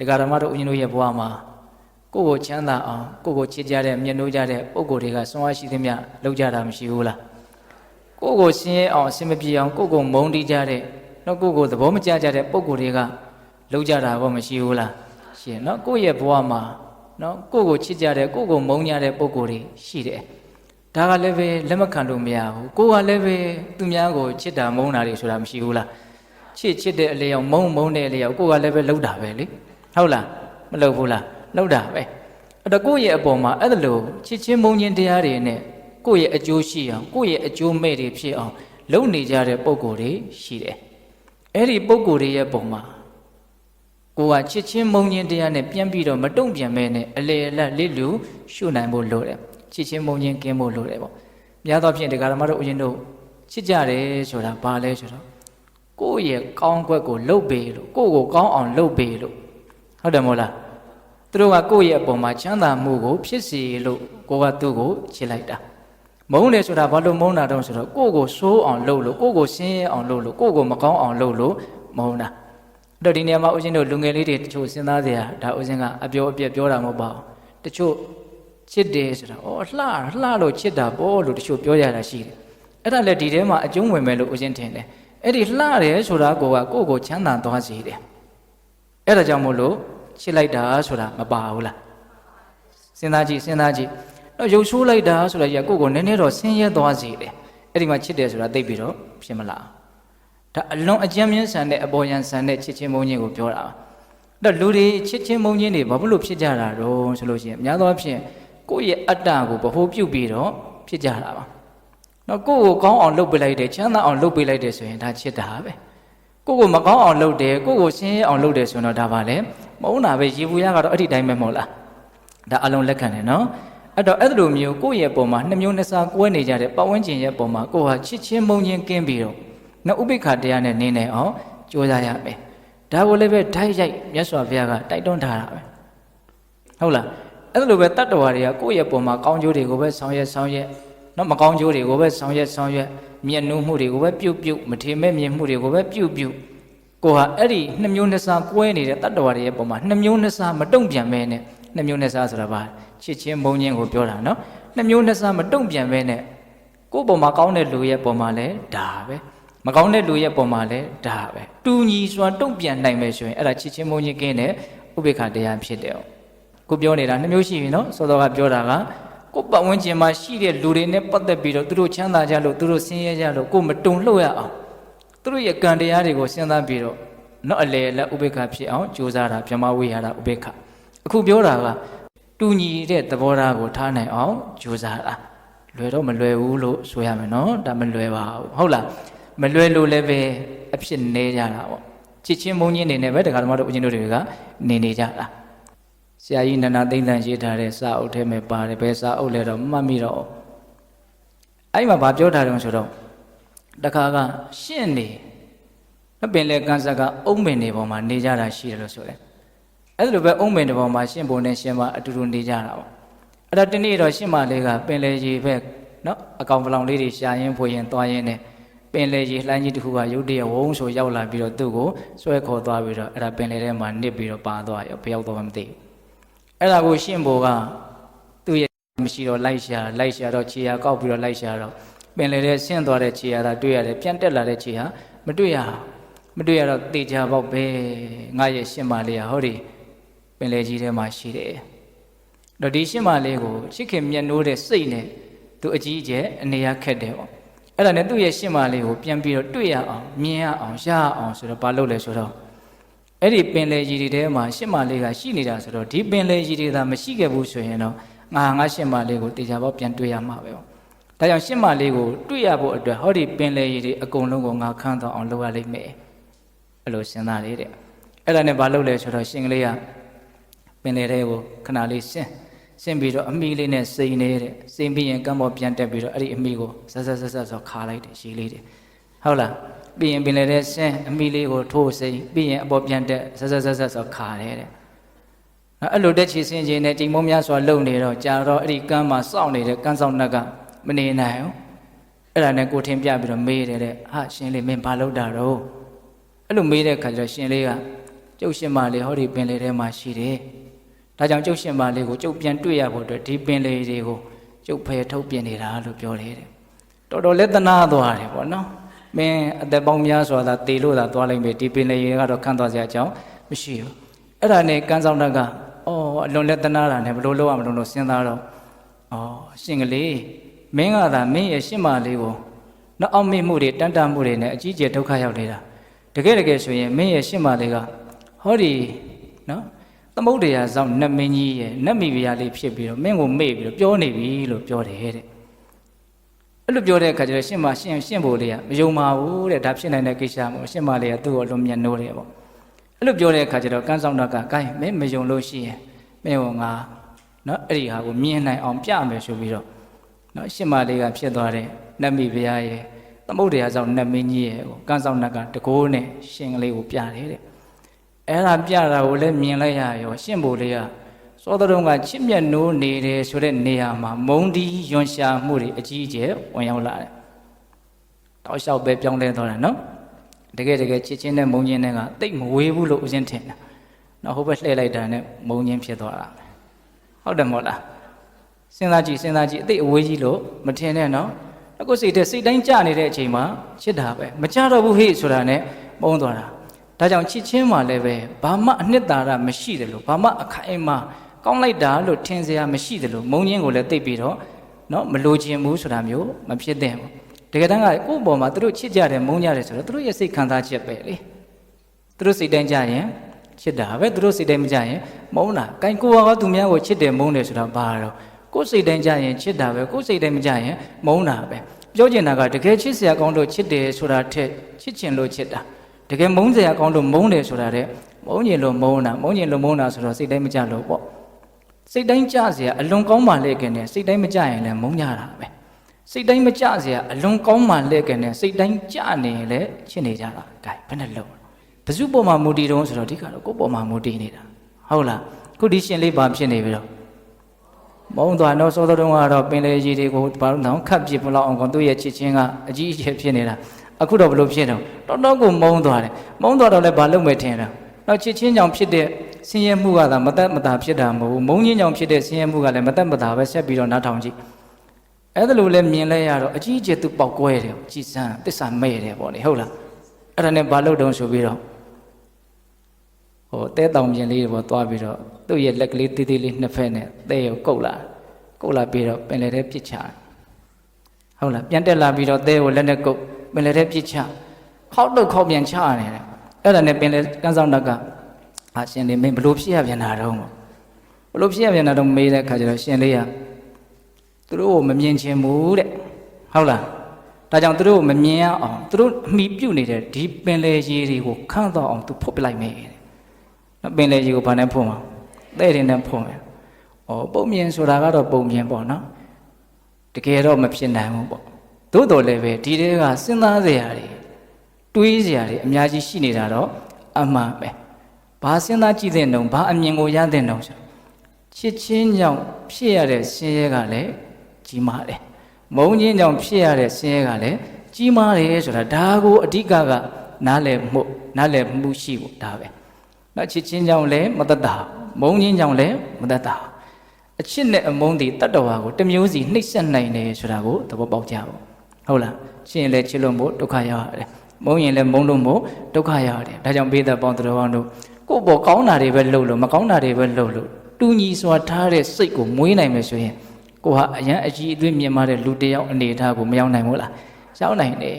တရားဓမ္မတို့ဦးဇင်းတို့ရဲ့ဘဝမှာကိုယ့်ကိုချမ်းသာအောင်ကိုယ့်ကိုချစ်ကြတဲ့မြတ်နိုးကြတဲ့ပုဂ္ဂိုလ်တွေကစွမ်းအားရှိသမျှလုပ်ကြတာမရှိဘူးလားကိုယ့်ကိုဆင်းရဲအောင်အစင်မပြေအောင်ကိုယ့်ကိုမုန်းတီးကြတဲ့နော်ကိုယ့်ကိုသဘောမကျကြတဲ့ပုဂ္ဂိုလ်တွေကလုပ်ကြတာဘောမရှိဘူးလားရှင်နော်ကိုယ့်ရဲ့ဘဝမှာနော်ကိုယ့်ကိုချစ်ကြတဲ့ကိုယ့်ကိုမုန်းကြတဲ့ပုဂ္ဂိုလ်တွေရှိတယ်ဒါကလည်းပဲလက်မခံလို့မရဘူးကိုယ်ကလည်းပဲသူများကိုချစ်တာမုန်းတာတွေဆိုတာမရှိဘူးလားချစ်တဲ့အလျောက်မုန်းတဲ့အလျောက်ကိုယ်ကလည်းပဲလှုပ်တာပဲလေဟုတ်လားမလှုပ်ဘူးလားလှုပ်တာပဲအဲ့တော့ကိုယ့်ရဲ့အပေါ်မှာအဲ့ဒါလို့ချစ်ချင်းမုန်းချင်းတရားတွေနဲ့ကိုယ့်ရဲ့အကျိုးရှိအောင်ကိုယ့်ရဲ့အကျိုးမဲ့တွေဖြစ်အောင်လုပ်နေကြတဲ့ပုံကိုယ်တွေရှိတယ်အဲ့ဒီပုံကိုယ်တွေရဲ့ပုံမှာကိုယ်ကချစ်ချင်းမုန်းချင်းတရားနဲ့ပြန်ပြီးတော့မတုံ့ပြန်မဲနဲ့အလေအလတ်လေးလူရှုနိုင်ဖို့လိုတယ်ချစ်ချင်းမုန်းချင်းကင်းဖို့လိုတယ်ပေါ့များသောဖြင့်တရားဓမ္မတို့ဦးဇင်းတို့ချစ်ကြတယ်ဆိုတာဘာလဲဆိုတော့ကိုယ့်ရဲ့ကောင်းကွက်ကိုလှုပ်ပေလို့ကိုယ့်ကိုကောင်းအောင်လှုပ်ပေလို့ဟုတ်တယ်မို့လားသူတို့ကကိုယ့်ရဲ့အပေါ်မှာချမ်းသာမှုကိုဖြစ်စေလို့ကိုကသူ့ကိုချစ်လိုက်တာမုန်းတယ်ဆိုတာဘာလို့မုန်းတာတုံးဆိုတော့ကိုယ့်ကိုဆိုးအောင်လှုပ်လို့ကိုယ့်ကိုဆင်းရဲအောင်လှုပ်လို့ကိုယ့်ကိုမကောင်းအောင်လှုပ်လို့မုန်းတာအဲ့တော့ဒီနေရာမှာဦးဇင်းတို့လူငယ်လေးတွေတချို့စဉ်းစားစရာဒါဦးဇင်းကအပြောအပြက်ပြောတာမဟုတ်ပါဘူးတချို့ချစ်တယ်ဆိုတာလှလို့ချစ်တာပေါ့လို့တချို့ပြောကြတာရှိတယ်အဲ့ဒါလည်းဒီထဲမှာအကျုံးဝင်မယ်လို့ဦးဇင်းထင်တယ်အဲ့ဒီလှတယ်ဆိုတာကိုယ့်ကိုချမ်းသာသွားစေတယ်အဲ့ဒါကြောင့်မို့လို့ချစ်လိုက်တာဆိုတာမပါဘူးလားစဉ်းစားကြည့်တော့ရုပ်ဆိုးလိုက်တာဆိုတာကြီးကိုယ့်ကိုနည်းနည်းတော့ဆင်းရဲသွားစေတယ်အဲ့ဒီမှာချစ်တယ်ဆိုတာသိပြီးတော့ဖြစ်မလားဒါအလွန်အကျဉ်းမြင့်ဆန်တဲ့အပေါ်ယံဆန်တဲ့ချစ်ချင်းမုန်းချင်းကိုပြောတာအဲ့တော့လူတွေချစ်ချင်းမုန်းချင်းတွေဘာဖြစ်လို့ဖြစ်ကြတာတော့ဆိုလို့ရှိရင်အများသောအားဖြင့်ကိုယ့်ရဲ့အတ္တကိုဗဟိုပြုပြီးတော့ဖြစ်ကြတာပါနော်ကိုယ့်ကိုကောင်းအောင်လုပ်ပေးလိုက်တယ်ချမ်းသာအောင်လုပ်ပေးလိုက်တယ်ဆိုရင်ဒါချစ်တာပဲကိုယ့်ကိုမကောင်းအောင်လုပ်တယ်ကိုယ့်ကိုဆင်းရဲအောင်လုပ်တယ်ဆိုတော့ဒါပါလေမဟုတ်တာပဲရေဘူးရကတော့အဲ့ဒီတိုင်းပဲမဟုတ်လားဒါအလုံးလက်ခံတယ်နော်အဲ့တော့အဲ့လိုမျိုးကိုယ့်ရဲ့ပုံမှာနှစ်မျိုးနှစ်စားကွဲနေကြတဲ့ပတ်ဝန်းကျင်ရဲ့ပုံမှာကိုယ်ဟာချစ်ချင်းမုန်းချင်းကင်းပြီးတော့နော်ဥပိ္ပခတရားနဲ့နေနေအောင်ကြိုးစားရမယ်ဒါကိုလည်းပဲဓာတ်ရိုက်မြတ်စွာဘုရားကတိုက်တွန်းထားတာပဲဟုတ်လားအဲ့လိုပဲတတ္တဝါတွေကကိုယ့်ရဲ့ပုံမှာကောင်းကျိုးတွေကိုပဲဆောင်ရွက်နော်မကောင်းကျိုးတွေကိုပဲဆောင်ရွက်မြတ်နိုးမှုတွေကိုပဲပြုတ်မထေမဲ့မြင်မှုတွေကိုပဲပြုတ်ကိုဟာအဲ့ဒီနှစ်မျိုးနှစ်စားကွဲနေတဲ့တတ္တဝါတွေရဲ့ပုံမှာနှစ်မျိုးနှစ်စားမတုံ့ပြန်မဲနဲ့နှစ်မျိုးနှစ်စားဆိုတာပါချစ်ချင်းမုန်းချင်းကိုပြောတာနော်နှစ်မျိုးနှစ်စားမတုံ့ပြန်မဲနဲ့ကိုယ့်ပုံမှာကောင်းတဲ့လူရဲ့ပုံမှာလည်းဒါပဲမကောင်းတဲ့လူရဲ့ပုံမှာလည်းဒါပဲတူညီစွာတုံ့ပြန်နိုင်မယ်ဆိုရင်အဲ့ဒါချစ်ချင်းမုန်းချင်းကင်းတဲ့ဥပေက္ခတရားဖြစ်တယ်ကိုပြောနေတာနှစ်မျိုးရှိပြီနော်စောစောကပြောတာကကိုပတ်ဝန်းကျင်မှာရှိတဲ့လူတွေနဲ့ပတ်သက်ပြီးတော့သူတို့ချမ်းသာကြလို့သူတို့ဆင်းရဲကြလို့ကိုမတုံလှုပ်ရအောင်သူတို့ရဲ့ကံတရားတွေကိုစဉ်းစားပြီးတော့နော်အလေလက်ဥပေက္ခဖြစ်အောင်ကြိုးစားတာဗြဟ္မဝိဟာရဥပေက္ခအခုပြောတာကတူညီတဲ့သဘောထားကိုထားနိုင်အောင်ကြိုးစားတာလွယ်တော့မလွယ်ဘူးလို့ဆိုရမယ်နော်ဒါမလွယ်ပါဘူးဟုတ်လားမလွယ်လို့လည်းပဲအဖြစ်နေကြတာပေါ့ချစ်ချင်းမုန်းချင်းနေနဲ့ပဲတရားဓမ္မတို့အချင်းတို့တွေကနေကြတာဆရာကြီးနန္ဒသိမ့်တန်ရေးထားတဲ့စာအုပ်ထဲမှာပါတယ်ဘယ်စာအုပ်လဲတော့မှတ်မိတော့အဲ့မှာဗာပြောထားတယ်ဆိုတော့တခါကရှင့်နေပင်လေကန်းစကအုံးပင်တွေပေါ်မှာနေကြတာရှိတယ်လို့ဆိုတယ်အဲ့လိုပဲအုံးပင်တွေပေါ်မှာရှင့်ဘုံနဲ့ရှင့်မအတူတူနေကြတာပေါ့အဲ့တော့ဒီနေ့တော့ရှင့်မလေးကပင်လေကြီးပဲနော်အကောင်ပလောင်လေးတွေရှာရင်းဖွေရင်သွားရင်းနဲ့ပင်လေကြီးလှမ်းကြီးတစ်ခုကရုတ်တရက်ဝုန်းဆိုရောက်လာပြီးတော့သူ့ကိုဆွဲခေါ်သွားပြီးတော့အဲ့ဒါပင်လေထဲမှာနစ်ပြီးတော့ပါသွားရောဘယ်ရောက်တော့မှမသိဘူးအဲ့ဒါကိုရှင့်ဘိုကသူ့ရဲ့မရှိတော့လိုက်ရှာတော့ခြေရာကောက်ပြီးတော့လိုက်ရှာတော့ပင်လေထဲဆင်းသွားတဲ့ခြေရာသာတွေ့ရတယ်ပြန်တက်လာတဲ့ခြေဟာမတွေ့ရတော့တေချာပေါက်ပဲငါရဲ့ရှင့်မလေးဟာဟောဒီပင်လေကြီးထဲမှာရှိတယ်တော့ဒီရှင့်မလေးကိုချစ်ခင်မြတ်နိုးတဲ့စိတ်နဲ့သူအကြီးအကျယ်အနေရခက်တယ်ပေါ့အဲ့ဒါနဲ့သူ့ရဲ့ရှင့်မလေးကိုပြန်ပြီးတော့တွေ့ရအောင်မြင်ရအောင်ရအောင်ဆိုတော့ဘာလုပ်လဲဆိုတော့အဲ့ဒီပင်လေကြီးတွေထဲမှာရှင့်မလေးကရှိနေတာဆိုတော့ဒီပင်လေကြီးတွေသာမရှိခဲ့ဘူးဆိုရင်တော့ငါရှင့်မလေးကိုတေချာပေါက်ပြန်တွေ့ရမှာပဲပေါ့ဒါကြောင့်ရှင့်မလေးကိုတွေ့ရဖို့အတွက်ဟောဒီပင်လေကြီးတွေအကုန်လုံးကိုငါခန်းတော့အောင်လုပ်ရလိမ့်မယ်အဲ့လိုစဉ်းစားလေတဲ့အဲ့ဒါနဲ့ဘာလုပ်လဲဆိုတော့ရှင်ကလေးကပင်လေတွေကိုခဏလေးဆင်းပြီးတော့အမိလေးနဲ့စိန်နေတဲ့စိန်ပြီးရင်ကမ်းပေါ်ပြန်တက်ပြီးတော့အဲ့ဒီအမိကိုဆက်ဆိုခါလိုက်တယ်ရှည်လေးတယ်ဟုတ်လားပြီးရင်ပင်လေတဲ့ဆင်းအမိလေးကိုထိုးစိန်ပြီးရင်အပေါ်ပြန်တက်ဆက်ဆိုခါတယ်တဲ့အဲ့လိုတက်ချီဆင်းခြင်းနဲ့တိမ်မုံများစွာလုံနေတော့ကြာတော့အဲ့ဒီကမ်းမှာစောင့်နေတဲ့ကမ်းဆောင်နှက်ကမနေနိုင်ဘူးအဲ့ဒါနဲ့ကိုထင်ပြပြီးတော့မေးတယ်တဲ့ဟာရှင်လေးမင်းဘာလုပ်တာတော့အဲ့လိုမေးတဲ့ခါကျတော့ရှင်လေးက ကျုပ်ရှင်မလေးဟောဒီပင်လေထဲမှာရှိတယ်ဒါကြောင့်ကျုပ်ရှင်မလေးကိုကျုပ်ပြန်တွေ့ရဖို့အတွက်ဒီပင်လေတွေကိုကျုပ်ဖယ်ထုတ်ပြင်နေတာလို့ပြောတယ်တဲ့တော်တော်လည်းသနာသွားတယ်ပေါ့နော်မင်းအသက်ပေါင်းများစွာသာတေလို့သာသွားလိုက်ပြီဒီပင်လေတွေကတော့ခန့်သွားစရာအကြောင်းမရှိဘူးအဲ့ဒါနဲ့ကန်းဆောင်တက်ကအော်အလွန်လည်းသနာတာနဲ့ဘလို့လုပ်ရမလို့စဉ်းစားတော့အော်ရှင်ကလေးမင်းကသာမင်းရဲ့ရှင်မလေးကိုနောက်အောင်မေ့မှုတွေတန်တမှုတွေနဲ့အကြီးကျယ်ဒုက္ခရောက်နေတာတကယ်ဆိုရင်မင်းရဲ့ရှင်မလေးကဟောဒီနော်သမုဒ္ဒရာဆောင်နတ်မင်းကြီးရဲ့နတ်မိဖုရားလေးဖြစ်ပြီးတော့မင်းကိုမေ့ပြီးတော့ပြောနေပြီလို့ပြောတယ်တဲ့အဲ့လိုပြောတဲ့အခါကျတော့ရှင်ဘိုလေးကမယုံပါဘူးတဲ့ဒါဖြစ်နိုင်တဲ့ကိစ္စမို့ရှင်မလေးကသူ့ကိုလွန်မြတ်နိုးတယ်ပေါ့အဲ့လိုပြောတဲ့အခါကျတော့ကန်းဆောင်တက်ကဂိုင်းမင်းမယုံလို့ရှိရင်မင်းကငါနော်အဲ့ဒီဟာကိုမြင်နိုင်အောင်ပြမယ်ဆိုပြီးတော့နော်ရှင်မလေးကဖြစ်သွားတဲ့နတ်မိဖုရားရဲ့သမုဒ္ဒရာဆောင်နတ်မင်းကြီးရဲ့ကိုကန်းဆောင်တက်ကတကိုးနဲ့ရှင်ကလေးကိုပြတယ်တဲ့အဲ့ဒါပြတာကိုလည်းမြင်လိုက်ရရောရှင်ဘိုလေးကစောတုံးကချစ်မြတ်နိုးနေတယ်ဆိုတဲ့နေရာမှာမုံဒီယွန်ရှာမှုတွေအကြီးအကျယ်ဝင်ရောက်လာတယ်တောက်လျှောက်ပဲပြောင်းလဲသွားတာနော်တကယ်ချစ်ချင်းနဲ့မုံချင်းနဲ့ကတိတ်မဝေးဘူးလို့ဦးဇင်းထင်တယ်နော်ဟိုဘက်လှည့်လိုက်တာနဲ့မုံချင်းဖြစ်သွားတာဟုတ်တယ်မဟုတ်လားစဉ်းစားကြည့်အသိအဝေးကြီးလို့မထင်နဲ့နော်အခုစိတ်တိုင်းကြနေတဲ့အချိန်မှာချစ်တာပဲမကြတော့ဘူးဟေ့ဆိုတာနဲ့မုံသွားတာဒါကြောင့်ချစ်ချင်းမှလည်းပဲဘာမှအနှစ်သာရမရှိတယ်လို့ဘာမှအခိုင်အမာကောင်းလိုက်တာလို့ထင်စရာမရှိတယ်လို့မုံချင်းကိုလည်းသိပြီးတော့နော်မလိုချင်ဘူးဆိုတာမျိုးမဖြစ်သင့်ဘူးတကယ်တမ်းကကိုယ့်ဘော်မှာသူတို့ချစ်ကြတယ်မုံကြတယ်ဆိုတော့သူတို့ရဲ့စိတ်ခံစားချက်ပဲလေသူတို့စိတ်တိုင်းကြရင်ချစ်တာပဲသူတို့စိတ်တိုင်းမကြရင်မုံတာကိုင်ကိုကသူများကိုချစ်တယ်မုံတယ်ဆိုတာဘာတော့ကိုယ်စိတ်တိုင်းကြရင်ချစ်တာပဲကိုယ်စိတ်တိုင်းမကြရင်မုံတာပဲပြောချင်တာကတကယ်ချစ်စရာကောင်းလို့ချစ်တယ်ဆိုတာထက်ချစ်ချင်လို့ချစ်တာတကယ်မုန်းစရာကောင်းလို့မုန်းတယ်ဆိုတာတဲ့မုန်းရင်လို့မုန်းတာဆိုတော့စိတ်တိုင်းမကြလို့ပေါ့စိတ်တိုင်းကြစရာအလွန်ကောင်းမှလဲကဲနဲ့စိတ်တိုင်းမကြရင်လည်းမုန်းကြတာပဲစိတ်တိုင်းမကြစရာအလွန်ကောင်းမှလဲကဲနဲ့စိတ်တိုင်းကြနေရင်လည်းချစ်နေကြတာဒါဘယ်နဲ့လို့ဘယ်သူပေါ်မှာမူတည်တော့ဆိုတော့ဒီကတော့ကိုယ့်ပေါ်မှာမူတည်နေတာဟုတ်လားခုဒီရှင်လေးပါဖြစ်နေပြီတော့မုန်းသွားတော့စောစောတုန်းကတော့ပင်လေကြီးတွေကိုဘာလို့တော့ခတ်ပြစ်မလောက်အောင်သူ့ရဲ့ချစ်ချင်းကအကြီးအကျယ်ဖြစ်နေတာအခုတော့ဘလို့ဖြစ်တော့တော်တော်ကိုမုန်းသွားတယ်မုန်းသွားတော့လည်းဘာလုပ်မယ်ထင်တာနောက်ချစ်ချင်းကြောင့်ဖြစ်တဲ့ဆင်းရဲမှုကသာမတတ်မတာဖြစ်တာမဟုတ်ဘူးမုန်းချင်းကြောင့်ဖြစ်တဲ့ဆင်းရဲမှုကလည်းမတတ်မတာပဲဆက်ပြီးတော့နားထောင်ကြည့်အဲ့ဒါလိုလဲမြင်လဲရတော့အကြီးအကျယ်သူပေါက်ကွဲတယ်ကြည်စမ်းတစ္ဆာမဲ့တယ်ပေါ့လေဟုတ်လားအဲ့ဒါနဲ့ဘာလုပ်တော့ဆိုပြီးတော့ဟိုတဲတောင်ပြင်လေးပေါ်သွားပြီးတော့သူ့ရဲ့လက်ကလေးသေးသေးလေးနှစ်ဖက်နဲ့တဲကိုကုတ်လာပြီးတော့ပင်လယ်ထဲပြစ်ချဟုတ်လားပြန်တက်လာပြီးတော့တဲကိုလက်နဲ့ကုတ်ပင်လယ်ထဲပြစ်ချခောက်ပြန်ချနေတယ်အဲ့ဒါနဲ့ပင်လယ်ကန်းဆောင်တက်ကရှင်လေးမင်းဘလို့ဖြစ်ရပြန်တာတော့ဘလို့ဖြစ်ရပြန်တာတော့မေးတဲ့အခါကျတော့ရှင်လေးကသူတို့ကိုမမြင်ချင်ဘူးတဲ့ဟုတ်လားဒါကြောင့်သူတို့ကိုမမြင်ရအောင်သူတို့အမိပြုတ်နေတဲ့ဒီပင်လယ်ရေတွေကိုခန့်တော့အောင်သူဖုတ်ပလိုက်မယ်တဲ့နော်ပင်လယ်ရေကိုဘာနဲ့ဖုတ်မှာတဲ့ရင်နဲ့ဖုတ်မယ်ပုံမြင်ဆိုတာကတော့ပုံမြင်ပေါ့နော်တကယ်တော့မဖြစ်နိုင်ဘူးပေါ့သို့တော်လည်းပဲဒီတဲကစဉ်းစားစရာတွေတွေးစရာတွေအများကြီးရှိနေတာတော့အမှန်ပဲဘာစဉ်းစားကြည့်တဲ့နှုံဘာအမြင်ကိုရတဲ့နှုံဆိုချစ်ချင်းကြောင့်ဖြစ်ရတဲ့ဆင်းရဲကလည်းကြီးမားတယ်မုန်းချင်းကြောင့်ဖြစ်ရတဲ့ဆင်းရဲကလည်းကြီးမားတယ်ဆိုတာဒါကိုအဓိကနားလည်မှုရှိဖို့ဒါပဲနောက်ချစ်ချင်းကြောင့်လည်းမတတ်တာမုန်းချင်းကြောင့်လည်းမတတ်တာအချစ်နဲ့အမုန်းဒီတတ္တဝါကိုတစ်မျိုးစီနှိပ်စက်နိုင်တယ်ဆိုတာကိုသဘောပေါက်ကြပါဟုတ်လားချစ်ရင်လည်းချစ်လို့မို့ဒုက္ခရောက်ရတယ်မုန်းရင်လည်းမုန်းလို့မို့ဒုက္ခရောက်ရတယ်ဒါကြောင့်ဘေးသက်ပေါင်းတော်ကောင်းတို့ကိုယ့်ဘောကောင်းတာတွေပဲလုပ်လို့မကောင်းတာတွေပဲလုပ်လို့တူညီစွာထားတဲ့စိတ်ကိုမွေးနိုင်မယ်ဆိုရင်ကိုဟာအရန်အကြီးအသွေးမြင်မာတဲ့လူတစ်ယောက်အနေအထားကိုမရောက်နိုင်ဘူးလားရောက်နိုင်တယ်